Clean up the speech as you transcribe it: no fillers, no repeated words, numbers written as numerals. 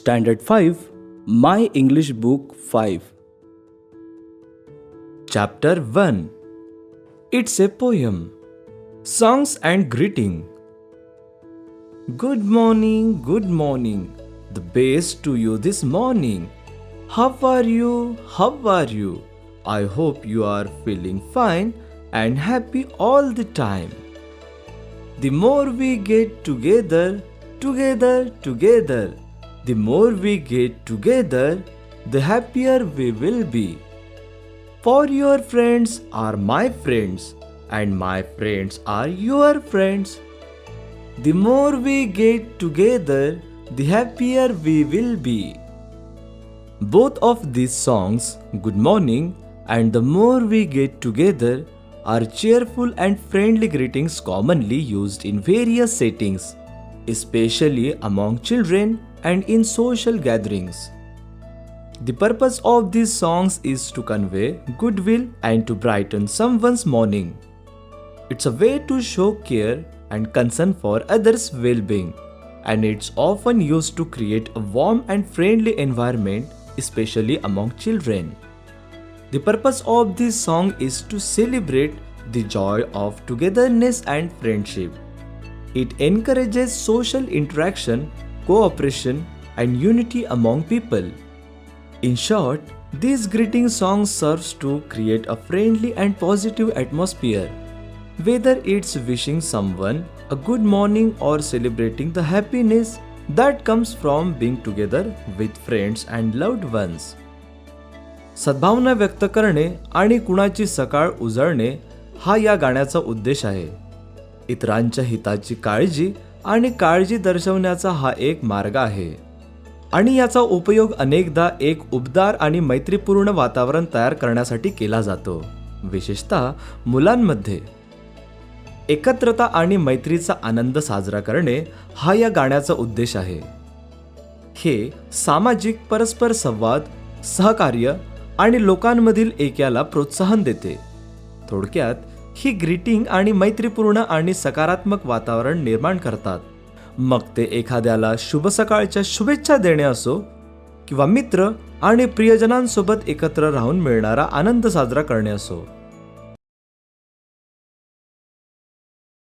Standard 5, My English Book 5. Chapter 1. It's a poem. Songs and Greeting. Good morning, good morning. The best to you this morning. How are you? How are you? I hope you are feeling fine and happy all the time. The more we get together, the more we get together, the happier we will be. For your friends are my friends, and my friends are your friends. The more we get together, the happier we will be. Both of these songs, Good Morning and The More We Get Together, are cheerful and friendly greetings commonly used in various settings, especially among children and in social gatherings. The purpose of these songs is to convey goodwill and to brighten someone's morning. It's a way to show care and concern for others' well-being, and it's often used to create a warm and friendly environment, especially among children. The purpose of this song is to celebrate the joy of togetherness and friendship. It encourages social interaction, cooperation, and unity among people. In short, this greeting song serves to create a friendly and positive atmosphere, whether it's wishing someone a good morning or celebrating the happiness that comes from being together with friends and loved ones. सद्भावना व्यक्त करणे आणि कुणाची सकाळ उजळणे हा या गाण्याचा उद्देश आहे. इतरांच्या हिताची काळजी आणि काळजी दर्शवण्याचा हा एक मार्ग आहे आणि याचा उपयोग अनेकदा एक उबदार आणि मैत्रीपूर्ण वातावरण तयार करण्यासाठी केला जातो, विशेषतः मुलांमध्ये. एकत्रता आणि मैत्रीचा आनंद साजरा करणे हा या गाण्याचा उद्देश आहे. हे सामाजिक परस्पर संवाद, सहकार्य आणि लोकांमधील ऐक्याला प्रोत्साहन देते. थोडक्यात ही ग्रीटिंग आणि मैत्रीपूर्ण आणि सकारात्मक वातावरण निर्माण करतात. मग ते एखाद्याला शुभ सकाळच्या शुभेच्छा देणे असो किंवा मित्र आणि प्रियजनांसोबत एकत्र राहून मिळणारा आनंद साजरा करणे असो.